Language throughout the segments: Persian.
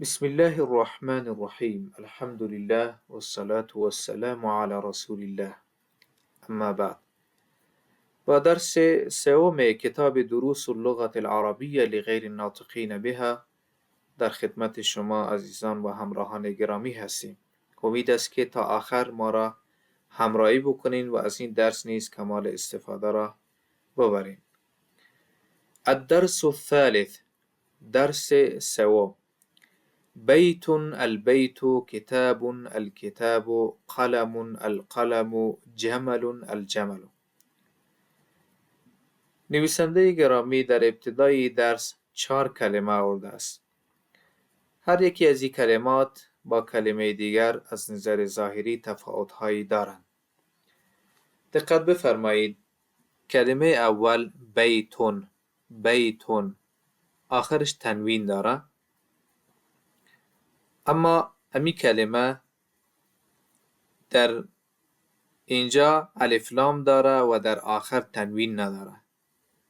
بسم الله الرحمن الرحیم. الحمد لله والصلاة والسلام على رسول الله. اما بعد، با درس سوم کتاب دروس اللغة العربیة لغیر الناطقین بها در خدمت شما عزیزان و همراهان گرامی هستیم. امید است که تا آخر ما را همراهی بکنین و از این درس نیز کمال استفاده را ببرین. الدرس الثالث، درس سوم. بیت البیت، کتاب الکتاب، قلم القلم، جمل الجمل. نویسنده گرامی در ابتدای درس 4 کلمه آورده است. هر یکی از این کلمات با کلمه دیگر از نظر ظاهری تفاوت‌هایی دارند. دقت بفرمایید. کلمه اول بیتون، بیتون آخرش تنوین داره، اما امی کلمه در اینجا الف لام داره و در آخر تنوین نداره.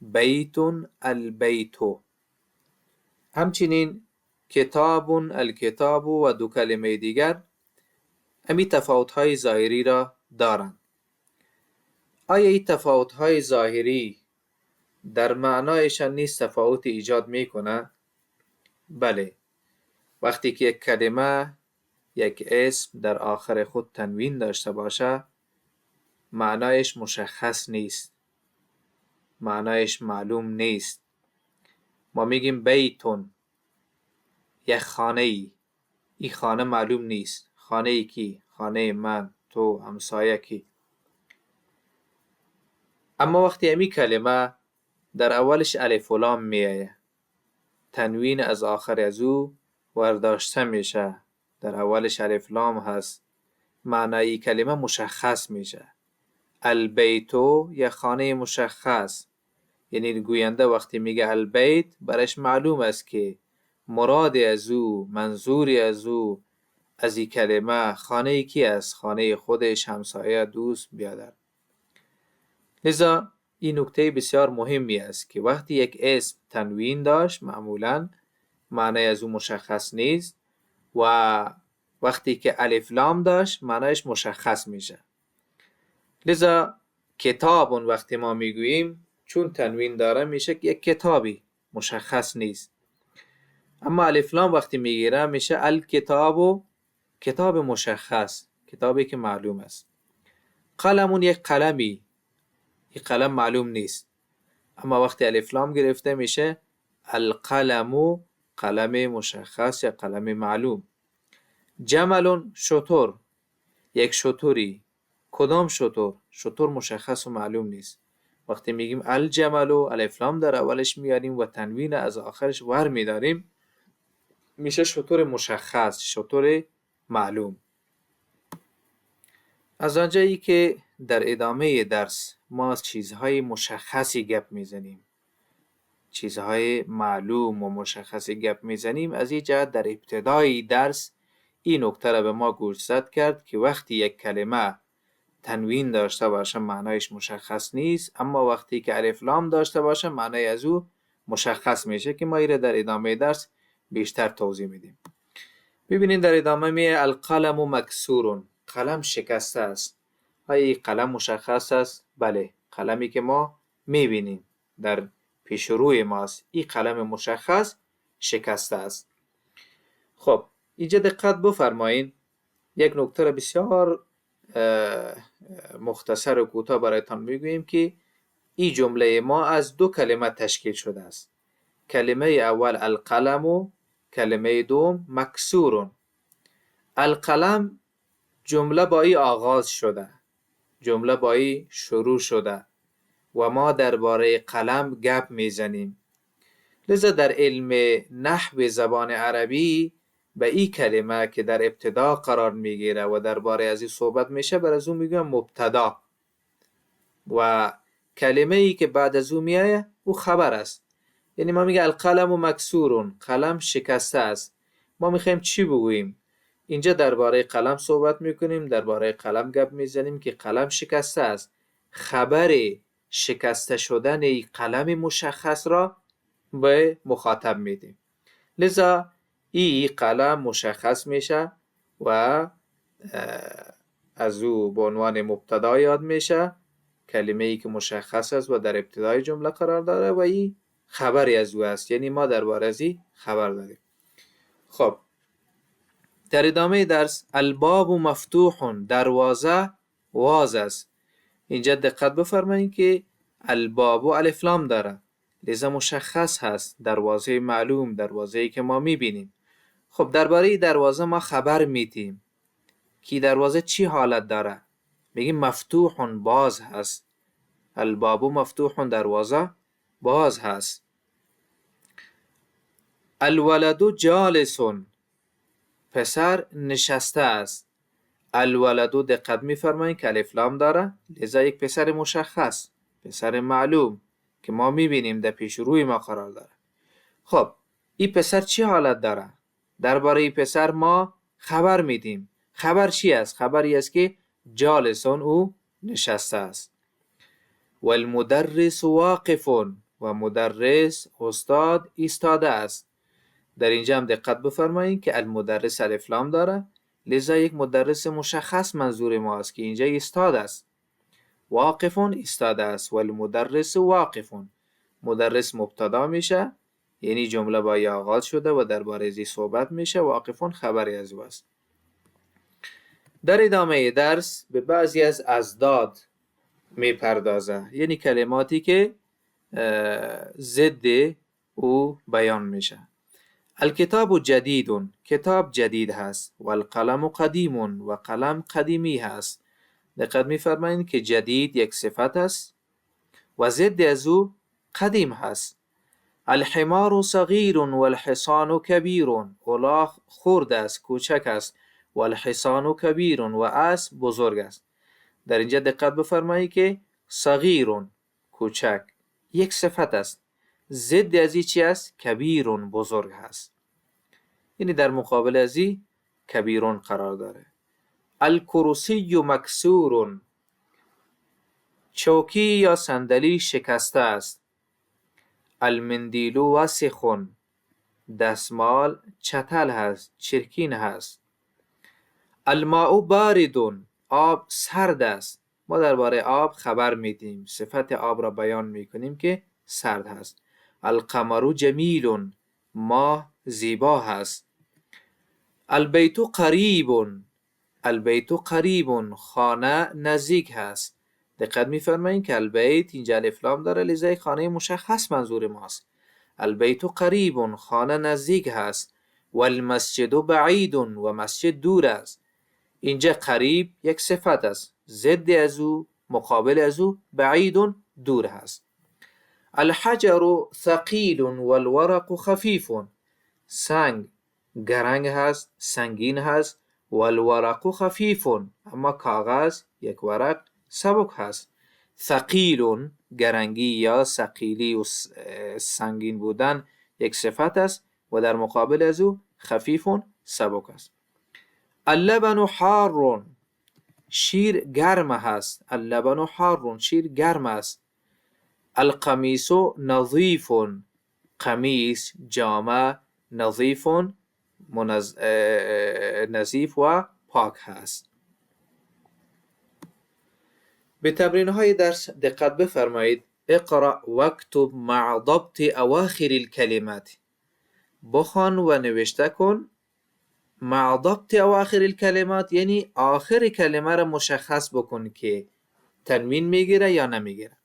بیتون البیتو. همچنین کتاب الکتاب و دو کلمه دیگر امی تفاوت‌های ظاهری را دارند. آیا این تفاوت‌های ظاهری در معنایشان نیز تفاوت ایجاد میکنه؟ بله. وقتی که یک کلمه، یک اسم در آخر خود تنوین داشته باشه، معنایش مشخص نیست، معنایش معلوم نیست. ما میگیم بیتون، یک خانه ای. این خانه معلوم نیست. خانه ای کی؟ خانه من، تو، همسایه کی؟ اما وقتی امی کلمه در اولش الف و لام میایه، تنوین از آخر از او ورداشته میشه، در اولش الف لام هست، معنای کلمه مشخص میشه. البیتو یک خانه مشخص، یعنی گوینده وقتی میگه البیت برش معلوم است که مراد از او، منظوری از او از این کلمه خانه کی است؟ خانه خودش، همسایه، دوست، بیادر. لذا این نکته بسیار مهمی است که وقتی یک اسم تنوین داشت معمولا معنی از او مشخص نیست و وقتی که الف لام داشت معنیش مشخص میشه. لذا کتاب وقتی ما میگوییم چون تنوین داره میشه یک کتابی، مشخص نیست. اما الف لام وقتی میگیره میشه الکتاب، کتاب مشخص، کتابی که معلوم است. قلم یک قلمی، این قلم معلوم نیست. اما وقتی الف لام گرفته میشه القلم، قلم مشخص یا قلم معلوم. جمل شتر، یک شتری. کدام شتر؟ شتر مشخص و معلوم نیست. وقتی میگیم الجمل و الف لام در اولش میاریم و تنوین از آخرش ور میداریم میشه شتر مشخص، شتر معلوم. از آنجایی که در ادامه درس ما از چیزهای مشخصی گپ میزنیم، چیزهای معلوم و مشخصی گپ میزنیم، از این جهت در ابتدای درس این نکته را به ما گوشزد کرد که وقتی یک کلمه تنوین داشته باشه معنایش مشخص نیست، اما وقتی که الف لام داشته باشه معنای از او مشخص میشه که ما این را در ادامه درس بیشتر توضیح میدیم. ببینید در ادامه میگه القلم مکسور، قلم شکسته است. آیا این قلم مشخص است؟ بله، قلمی که ما میبینیم در پیش روی ماست، این قلم مشخص شکسته است. خب اینجا دقت بفرمایید، یک نکته را بسیار مختصر و کوتاه برایتان میگوییم که این جمله ما از دو کلمه تشکیل شده است. کلمه اول القلم و کلمه دوم مکسور. القلم جمله با ای آغاز شده، جمله با ای شروع شده و ما درباره قلم گپ میزنیم. لذا در علم نحو زبان عربی به این کلمه که در ابتدا قرار میگیره و درباره از این صحبت میشه بر از اون میگن مبتدا، و کلمه ای که بعد از اون میایه او خبر است. یعنی ما میگه القلم مکسور، قلم شکسته است. ما میخوایم چی بگوییم؟ اینجا درباره قلم صحبت میکنیم، درباره قلم گپ میزنیم که قلم شکسته است. خبر شکسته شدن این قلم مشخص را به مخاطب میدیم. لذا ای قلم مشخص میشه و از او به عنوان مبتدا یاد میشه، کلمه ای که مشخص است و در ابتدای جمله قرار داره، و این خبری از او است، یعنی ما درباره از این خبر داریم. خب در ادامه درس، الباب مفتوح، دروازه واز است. اینجا دقت بفرمایید که الباب الف لام داره، لذا مشخص هست، دروازه معلوم، دروازه ای که ما میبینیم. خب درباره دروازه ما خبر میدیم که دروازه چی حالت داره، میگیم مفتوح، باز هست. الباب مفتوح، دروازه باز هست. الولد جالس، پسر نشسته است. الولد دقت میفرمایید که الف لام داره، لذا یک پسر مشخص، پسر معلوم که ما میبینیم، در پیش روی ما قرار داره. خب این پسر چی حالت داره؟ درباره این پسر ما خبر میدیم. خبر چی است؟ خبری است که جالسون، او نشسته است. و المدرس واقف، و مدرس استاد ایستاده است. در اینجا هم دقت بفرمایید که المدرس الف لام داره، لذا یک مدرس مشخص منظور ما است که اینجا ایستاده است. واقف ایستاده است و المدرس واقف، مدرس مبتدا میشه، یعنی جمله با یا آغاز شده و درباره ازی صحبت میشه. واقفون خبری از او است. در ادامه درس به بعضی از ازداد میپردازه، یعنی کلماتی که ضد او بیان میشه. الکتاب جدید، کتاب جدید هست. و القلم قدیم، و قلم قدیمی هست. دقت میفرمایید که جدید یک صفت است و ضد از او قدیم هست. الحمار صغیر و الحصان کبیر، الاغ خرد است، کوچک است. و الحصان کبیر، و اسب بزرگ است. در اینجا دقت بفرمایید که صغیر، کوچک، یک صفت است. ضد از چی است؟ کبیر، بزرگ هست، یعنی در مقابل از کبیرون قرار داره. الکرسی مکسور، چوکی یا صندلی شکسته است. المندیل وسخ، دستمال چتل هست، چرکین هست. الماء بارد، آب سرد است. ما درباره آب خبر میدیم، صفت آب را بیان میکنیم که سرد هست. القمر جمیل، ماه زیبا هست. البیت قریب، البیت قریب، خانه نزدیک هست. دقت میفرمایید که البیت اینجا الف لام داره، لذا خانه مشخص منظور ماست. البیت قریب، خانه نزدیک هست. و المسجد بعید، و مسجد دور است. اینجا قریب یک صفت است، ضد از او، مقابل از او بعید، دور هست. الحجر ثقیل و الورق خفیف، سنگ گرنگ هست، سنگین هست. و الورق خفیف، اما کاغذ یک ورق سبک هست. ثقیل گرنگی یا ثقیلی و سنگین بودن یک صفت است و در مقابل از او خفیف سبک است. اللبن حار، شیر گرم هست. اللبن حار، شیر گرم است. القمیس نظیف، قمیس جامه نظیف، نظیف و پاک هست. به تمرین های درس دقت بفرمایید. اقرأ واکتب مع ضبط اواخر الکلمات، بخوان و نوشته کن مع ضبط اواخر الکلمات، یعنی آخر کلمه را مشخص بکن که تنوین میگیره یا نمیگیره.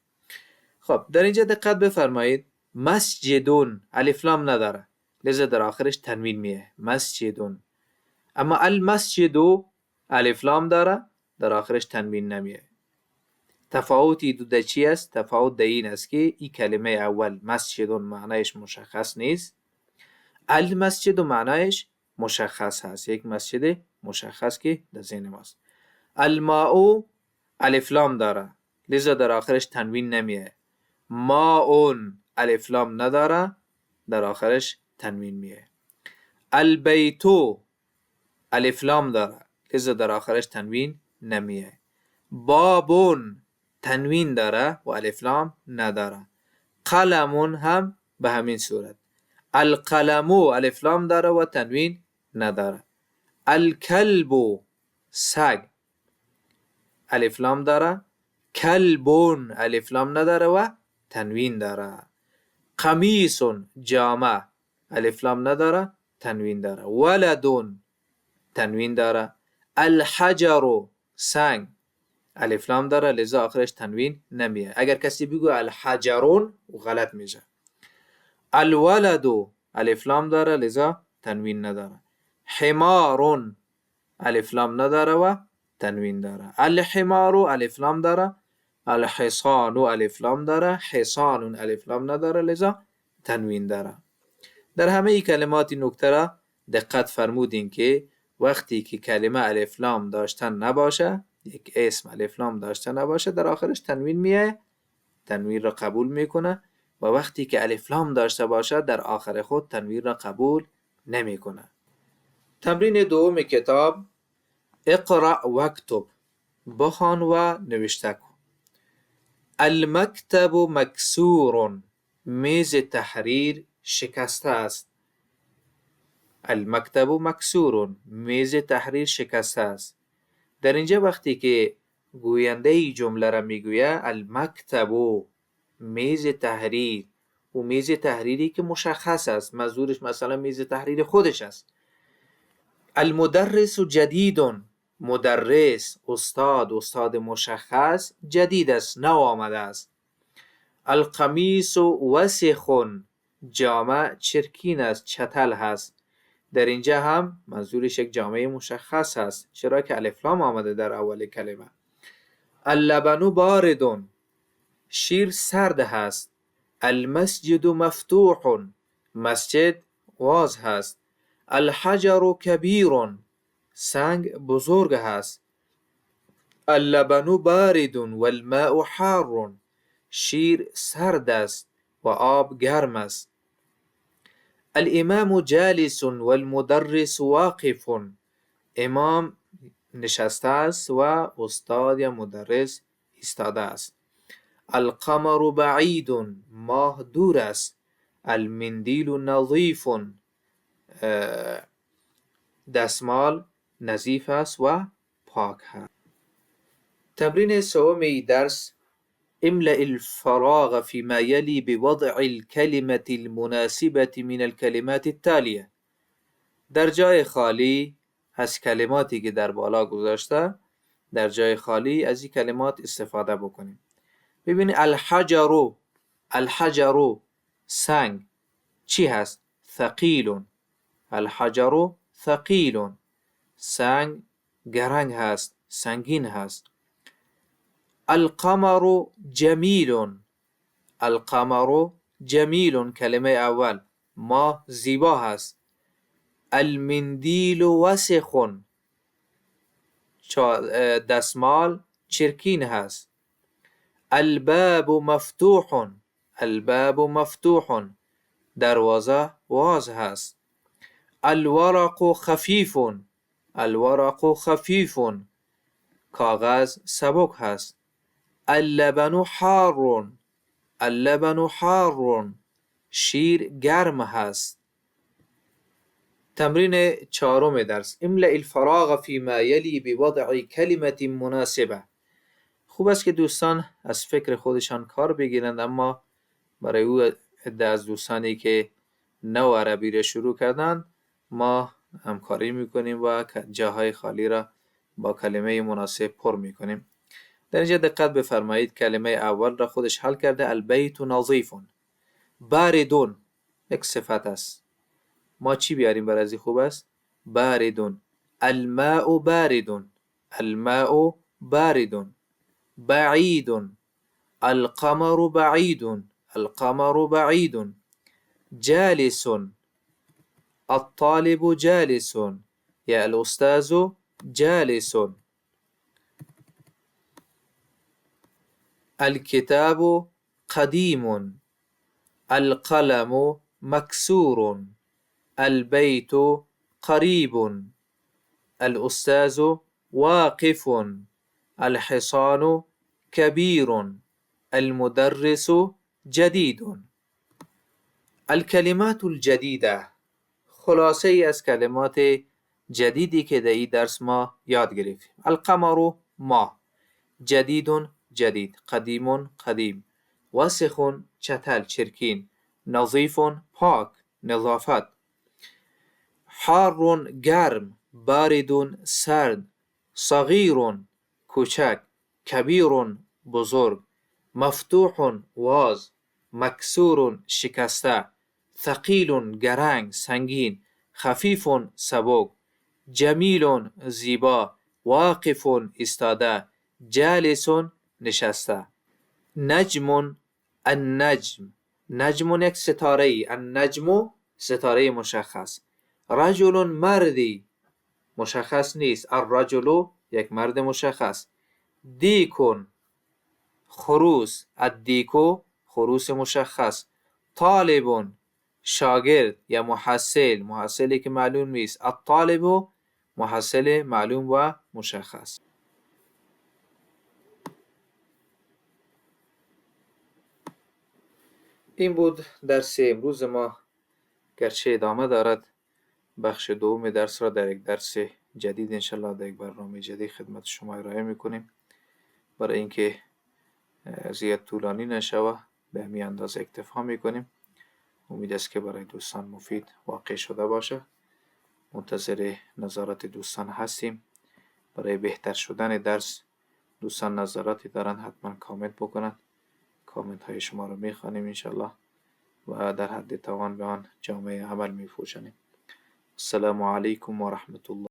خب در اینجا دقت بفرمایید. مسجدون الف لام نداره، لذا در آخرش تنوین میه، مسجدون. اما المسجدو الف لام داره، در آخرش تنوین نمیه. تفاوتی در چی است؟ تفاوت در این است که این کلمه اول مسجدون معنیش مشخص نیست، المسجد معنیش مشخص هست، یک مسجد مشخص که در ذهن ماست. الماء الف لام داره، لذا در آخرش تنوین نمیه. ماء الف لام نداره، در آخرش تنوین میه. البیت الف لام داره، لذا در آخرش تنوین نمیه. بابون تنوین داره و الف لام نداره. قلمون هم به همین صورت. القلمو الف لام داره و تنوین نداره. الکلبو سگ الف لام داره. کلبون الف لام نداره و تنوین داره. قمیسون جامه الف لام نداره تنوین داره. ولدون تنوین داره. الحجر سنگ الف لام داره لذا آخرش تنوین نمیه. اگر کسی بگو الحجرون غلط میشه. الولدو الف لام داره لذا تنوین نداره. حمارون الف لام نداره و تنوین داره. الحمارو الف لام داره. الحصانو الف لام داره. حصانون الف لام نداره لذا تنوین داره. در همه ای کلمات نکته را دقت فرمودین که وقتی که کلمه الف لام داشتن نباشه، یک اسم الف لام داشته نباشه، در آخرش تنوین میه، تنوین را قبول میکنه، و وقتی که الف لام داشته باشه در آخر خود تنوین را قبول نمیکنه. تمرین دوم کتاب اقرأ واکتب، بخوان و نوشته کن. المکتب مکسور، میز تحریر شکسته است. المکتب مکسور، میز تحریر شکسته است. در اینجا وقتی که گوینده ای جمله را میگوید المکتب میز تحریر، و میز تحریری که مشخص است، منظورش مثلا میز تحریر خودش است. المدرس جدید، مدرس استاد مشخص جدید است، نو آمده است. القمیس وسخ، جامه چرکین است، چتل هست. در اینجا هم منظورش یک جامعه مشخص هست، چرا که الف لام آمده در اول کلمه. اللبن بارد، شیر سرد هست. المسجد مفتوح، مسجد واز هست. الحجر کبیر، سنگ بزرگ هست. اللبن بارد والماء حار، شیر سرد است و آب گرم است. الامام جالس والمدرس واقف، امام نشسته است و استاد یا مدرس ایستاده است. القمر بعید، ماه دور است. المندیل نظیف، دستمال نظیف است و پاک است. تمرین سوم درس املأ الفراغ فيما يلي بوضع الكلمة المناسبة من الكلمات التالية. در جای خالی از کلماتی که در بالا گذاشته، در جای خالی از این کلمات استفاده بکنیم. ببینید الحجر سنگ چی هست؟ ثقیل. الحجر ثقیل، سنگ گرنگ هست، سنگین هست. القمر جمیل، القمر جمیل کلمه اول، ماه زیبا هست. المندیل وسخ، دستمال چرکین هست. الباب مفتوح، الباب مفتوح، دروازه واز هست. الورق خفیف، الورق خفیف، کاغذ سبک هست. اللبن حار، اللبن حار، شیر گرم هست. تمرین چهارم درس املأ الفراغ فيما يلي بوضع كلمة مناسبة. خوب است که دوستان از فکر خودشان کار بگیرند، اما برای او عده از دوستانی که نو عربی را شروع کردن ما همکاری میکنیم و جاهای خالی را با کلمه مناسب پر میکنیم. در اینجا دقت بفرمایید، کلمه اول را خودش حل کرده. البیت نظیف. باردون یک صفت است، ما چی بیاریم برای از خوب است؟ باردون. الماء باردون، الماء باردون. بعید، القمر بعید، القمر بعید. جالس، الطالب جالس، یا الاستاذ جالس. الكتاب قديم. القلم مكسور. البيت قريب. الأستاذ واقف. الحصان كبير. المدرس جديد. الکلمات الجدیده، خلاصه ای از کلمات جدیدی که در این درس ما یاد گرفتیم. القمر ماه، جدید جدید، قدیم قدیم، وسخ چتل چرکین، نظیف پاک نظافت، حار گرم، بارد سرد، صغیر کوچک، کبیر بزرگ، مفتوح واز، مکسور شکسته، ثقیل گرنگ سنگین، خفیف سبک، جمیل زیبا، واقف ایستاده، جالس نشسته. نجم النجم، نجم یک ستاره ای، النجم ستاره مشخص. رجل مردی مشخص نیست، الرجل یک مرد مشخص. دیکن خروس، الدیکو خروس مشخص. طالب شاگرد یا محصل، محصلی که معلوم نیست. الطالب محصل معلوم و مشخص. این بود درس امروز ما، گرچه ادامه دارد. بخش دوم درس را در یک درس جدید انشالله در یک برنامه جدید خدمت شما ارائه میکنیم. برای اینکه زیاد طولانی نشوه به همین اندازه اکتفا میکنیم. امید است که برای دوستان مفید واقع شده باشه. منتظر نظرات دوستان هستیم. برای بهتر شدن درس دوستان نظراتی دارن حتما کامنت بکنند. کامنت های شما رو میخوانیم انشالله و در حد توان به آن جامعه عمل میفوشانیم. السلام علیکم و رحمت الله.